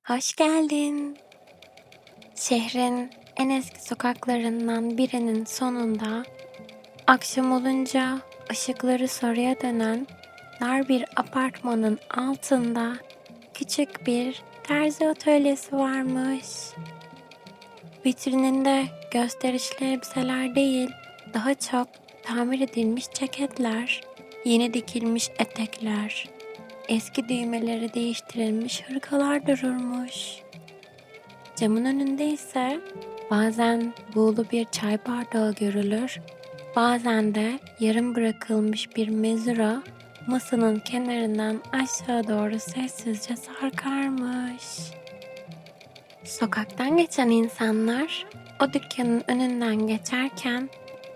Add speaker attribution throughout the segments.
Speaker 1: Hoş geldin. Şehrin en eski sokaklarından birinin sonunda akşam olunca ışıkları sarıya dönen dar bir apartmanın altında küçük bir terzi atölyesi varmış. Vitrininde gösterişli elbiseler değil, daha çok tamir edilmiş ceketler, yeni dikilmiş etekler, eski düğmeleri değiştirilmiş hırkalar dururmuş. Camın önünde ise bazen buğulu bir çay bardağı görülür, bazen de yarım bırakılmış bir mezura masanın kenarından aşağı doğru sessizce sarkarmış. Sokaktan geçen insanlar o dükkanın önünden geçerken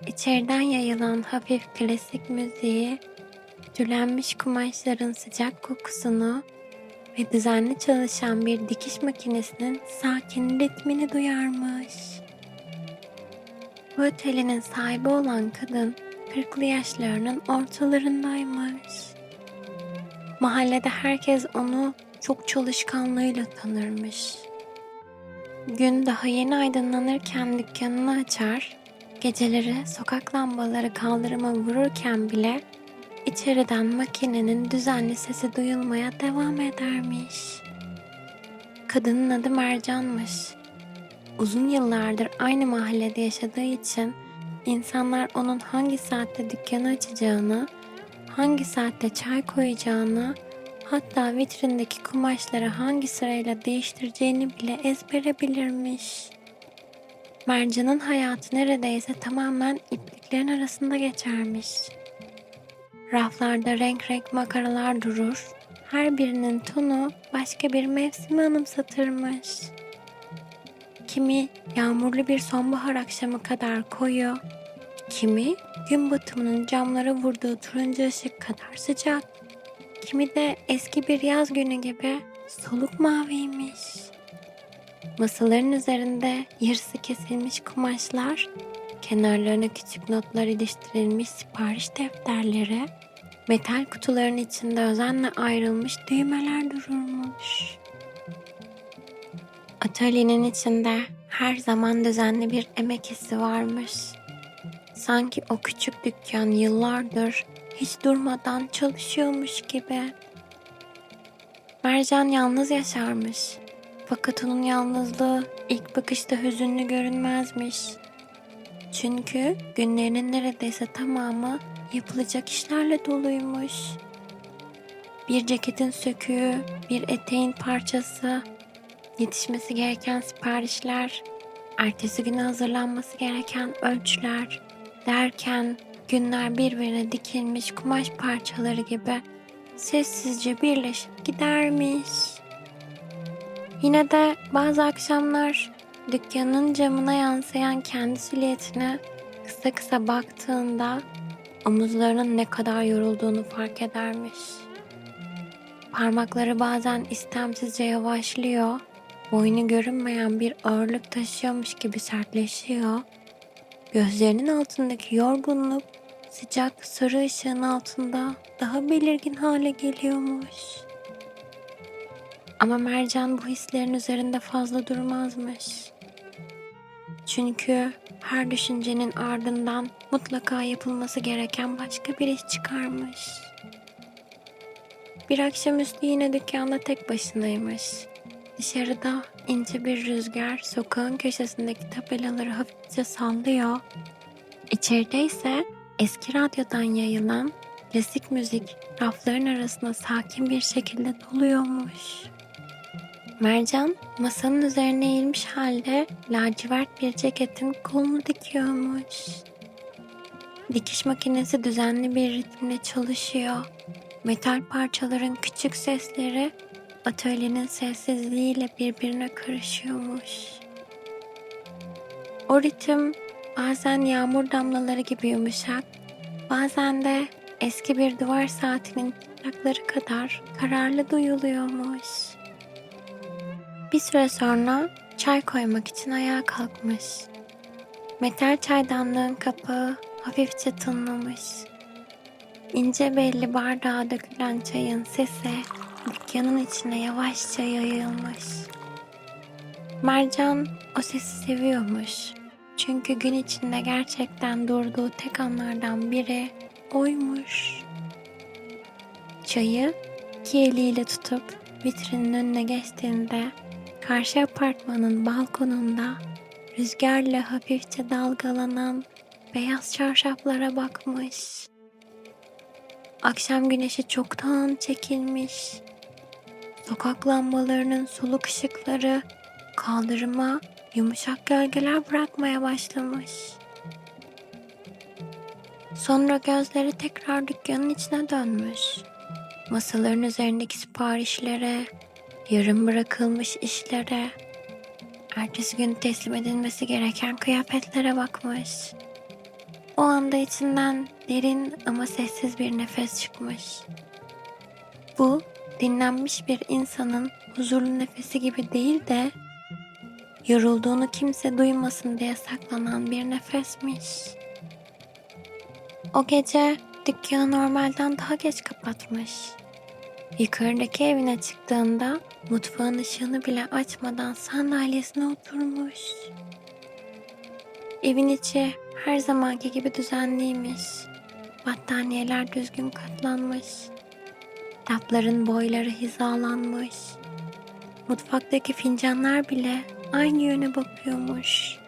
Speaker 1: içeriden yayılan hafif klasik müziği, ütülenmiş kumaşların sıcak kokusunu ve düzenli çalışan bir dikiş makinesinin sakin ritmini duyarmış. Bu otelin sahibi olan kadın 40'lı yaşlarının ortalarındaymış. Mahallede herkes onu çok çalışkanlığıyla tanırmış. Gün daha yeni aydınlanırken dükkanını açar, geceleri sokak lambaları kaldırıma vururken bile İçeriden makinenin düzenli sesi duyulmaya devam edermiş. Kadının adı Mercan'mış. Uzun yıllardır aynı mahallede yaşadığı için insanlar onun hangi saatte dükkanı açacağını, hangi saatte çay koyacağını, hatta vitrindeki kumaşları hangi sırayla değiştireceğini bile ezbere bilirmiş. Mercan'ın hayatı neredeyse tamamen ipliklerin arasında geçermiş. Raflarda renk renk makaralar durur, her birinin tonu başka bir mevsimi anımsatırmış. Kimi yağmurlu bir sonbahar akşamı kadar koyu, kimi gün batımının camlara vurduğu turuncu ışık kadar sıcak, kimi de eski bir yaz günü gibi soluk maviymiş. Masaların üzerinde yarısı kesilmiş kumaşlar, kenarlarına küçük notlar iliştirilmiş sipariş defterleri, metal kutuların içinde özenle ayrılmış düğmeler dururmuş. Atölyenin içinde her zaman düzenli bir emek hissi varmış. Sanki o küçük dükkan yıllardır hiç durmadan çalışıyormuş gibi. Mercan yalnız yaşarmış. Fakat onun yalnızlığı ilk bakışta hüzünlü görünmezmiş. Çünkü günlerinin neredeyse tamamı yapılacak işlerle doluymuş. Bir ceketin söküğü, bir eteğin parçası, yetişmesi gereken siparişler, ertesi güne hazırlanması gereken ölçüler derken günler birbirine dikilmiş kumaş parçaları gibi sessizce birleşip gidermiş. Yine de bazı akşamlar dükkanın camına yansıyan kendi silüetine kısa kısa baktığında omuzlarının ne kadar yorulduğunu fark edermiş. Parmakları bazen istemsizce yavaşlıyor, boynu görünmeyen bir ağırlık taşıyormuş gibi sertleşiyor. Gözlerinin altındaki yorgunluk sıcak sarı ışığın altında daha belirgin hale geliyormuş. Ama Mercan bu hislerin üzerinde fazla durmazmış. Çünkü her düşüncenin ardından mutlaka yapılması gereken başka bir iş çıkarmış. Bir akşamüstü yine dükkanda tek başınaymış. Dışarıda ince bir rüzgar sokağın köşesindeki tabelaları hafifçe sallıyor. İçeride ise eski radyodan yayılan klasik müzik rafların arasına sakin bir şekilde doluyormuş. Mercan masanın üzerine eğilmiş halde lacivert bir ceketin kolunu dikiyormuş. Dikiş makinesi düzenli bir ritimle çalışıyor. Metal parçaların küçük sesleri atölyenin sessizliğiyle birbirine karışıyormuş. O ritim bazen yağmur damlaları gibi yumuşak, bazen de eski bir duvar saatinin tıkları kadar kararlı duyuluyormuş. Bir süre sonra çay koymak için ayağa kalkmış. Metal çaydanlığın kapağı hafifçe tınlamış. İnce belli bardağa dökülen çayın sesi dükkanın içine yavaşça yayılmış. Mercan o sesi seviyormuş. Çünkü gün içinde gerçekten durduğu tek anlardan biri oymuş. Çayı iki eliyle tutup vitrinin önüne geçtiğinde karşı apartmanın balkonunda rüzgarla hafifçe dalgalanan beyaz çarşaflara bakmış. Akşam güneşi çoktan çekilmiş. Sokak lambalarının soluk ışıkları kaldırıma yumuşak gölgeler bırakmaya başlamış. Sonra gözleri tekrar dükkanın içine dönmüş. Masaların üzerindeki siparişlere, yarım bırakılmış işlere, ertesi gün teslim edilmesi gereken kıyafetlere bakmış. O anda içinden derin ama sessiz bir nefes çıkmış. Bu, dinlenmiş bir insanın huzurlu nefesi gibi değil de yorulduğunu kimse duymasın diye saklanan bir nefesmiş. O gece dükkanı normalden daha geç kapatmış. Yukarıdaki evine çıktığında mutfağın ışığını bile açmadan sandalyesine oturmuş. Evin içi her zamanki gibi düzenliymiş. Battaniyeler düzgün katlanmış. Rafların boyları hizalanmış. Mutfaktaki fincanlar bile aynı yöne bakıyormuş.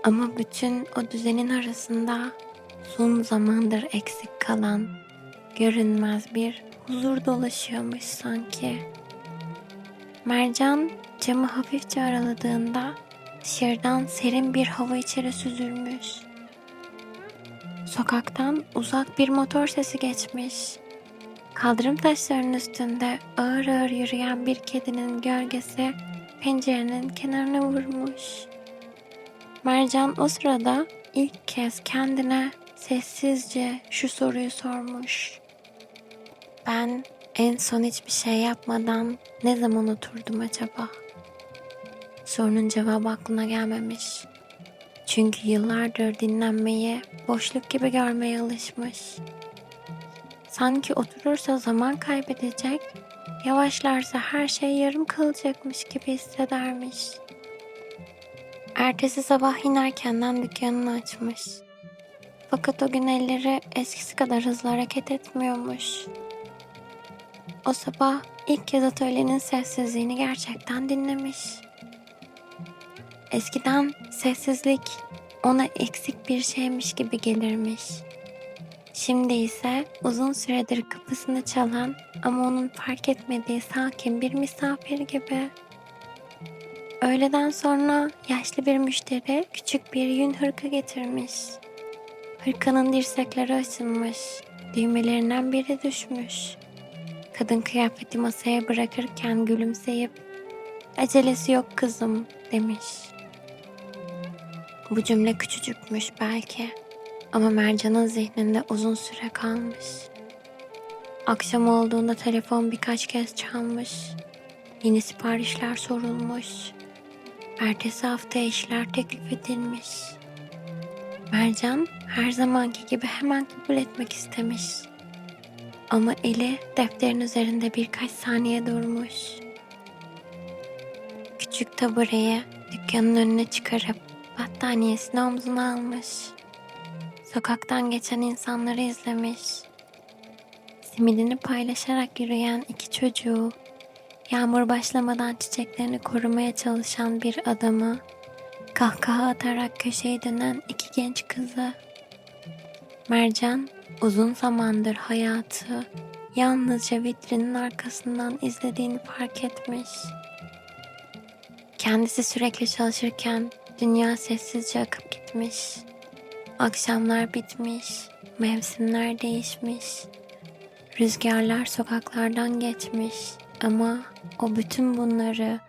Speaker 1: Ama bütün o düzenin arasında uzun zamandır eksik kalan görünmez bir huzur dolaşıyormuş sanki. Mercan camı hafifçe araladığında dışarıdan serin bir hava içeri süzülmüş. Sokaktan uzak bir motor sesi geçmiş. Kaldırım taşlarının üstünde ağır ağır yürüyen bir kedinin gölgesi pencerenin kenarına vurmuş. Mercan o sırada ilk kez kendine sessizce şu soruyu sormuş. Ben en son hiçbir şey yapmadan ne zaman oturdum acaba? Sorunun cevabı aklına gelmemiş. Çünkü yıllardır dinlenmeyi boşluk gibi görmeye alışmış. Sanki oturursa zaman kaybedecek, yavaşlarsa her şey yarım kalacakmış gibi hissedermiş. Ertesi sabah yine erkenden dükkanını açmış. Fakat o gün elleri eskisi kadar hızlı hareket etmiyormuş. O sabah ilk kez atölyenin sessizliğini gerçekten dinlemiş. Eskiden sessizlik ona eksik bir şeymiş gibi gelirmiş. Şimdi ise uzun süredir kapısını çalan ama onun fark etmediği sakin bir misafir gibi. Öğleden sonra yaşlı bir müşteri küçük bir yün hırka getirmiş. Hırkanın dirsekleri açılmış, düğmelerinden biri düşmüş. Kadın kıyafeti masaya bırakırken gülümseyip "Acelesi yok kızım" demiş. Bu cümle küçücükmüş belki ama Mercan'ın zihninde uzun süre kalmış. Akşam olduğunda telefon birkaç kez çalmış. Yeni siparişler sorulmuş. Ertesi hafta işler teklif edilmiş. Mercan her zamanki gibi hemen kabul etmek istemiş. Ama eli defterin üzerinde birkaç saniye durmuş. Küçük tabureyi dükkanın önüne çıkarıp battaniyesini omzuna almış. Sokaktan geçen insanları izlemiş. Simidini paylaşarak yürüyen iki çocuğu, yağmur başlamadan çiçeklerini korumaya çalışan bir adamı, kahkaha atarak köşeye dönen iki genç kızı. Mercan uzun zamandır hayatı yalnızca vitrinin arkasından izlediğini fark etmiş. Kendisi sürekli çalışırken dünya sessizce akıp gitmiş. Akşamlar bitmiş, mevsimler değişmiş. Rüzgarlar sokaklardan geçmiş ama o bütün bunları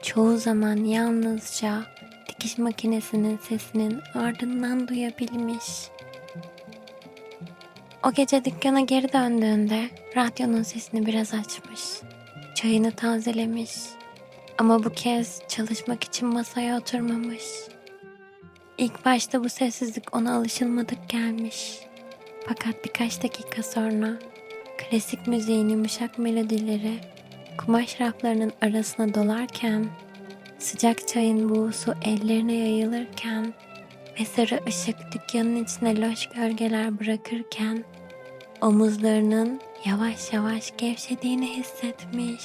Speaker 1: çoğu zaman yalnızca dikiş makinesinin sesinin ardından duyabilmiş. O gece dükkana geri döndüğünde radyonun sesini biraz açmış. Çayını tazelemiş ama bu kez çalışmak için masaya oturmamış. İlk başta bu sessizlik ona alışılmadık gelmiş. Fakat birkaç dakika sonra klasik müziğin yumuşak melodileri kumaş raflarının arasına dolarken Sıcak çayın buğusu ellerine yayılırken ve sarı ışık dükkanın içine loş gölgeler bırakırken omuzlarının yavaş yavaş gevşediğini hissetmiş.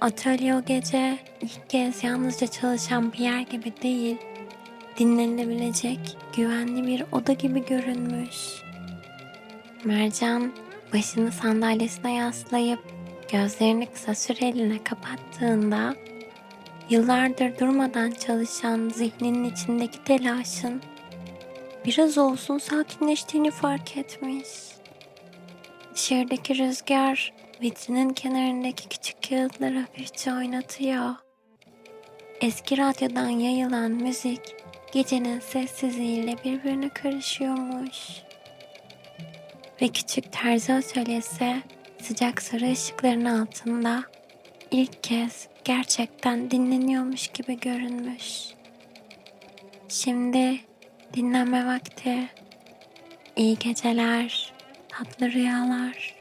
Speaker 1: Atölye o gece ilk kez yalnızca çalışan bir yer gibi değil, dinlenilebilecek güvenli bir oda gibi görünmüş. Mercan başını sandalyesine yaslayıp gözlerini kısa süreliğine kapattığında yıllardır durmadan çalışan zihninin içindeki telaşın biraz olsun sakinleştiğini fark etmiş. Dışarıdaki rüzgar vitrinin kenarındaki küçük kağıtları hafifçe oynatıyor. Eski radyodan yayılan müzik gecenin sessizliğiyle birbirine karışıyormuş. Ve küçük terzi atölyesi sıcak sarı ışıkların altında ilk kez gerçekten dinleniyormuş gibi görünmüş. Şimdi dinlenme vakti. İyi geceler, tatlı rüyalar.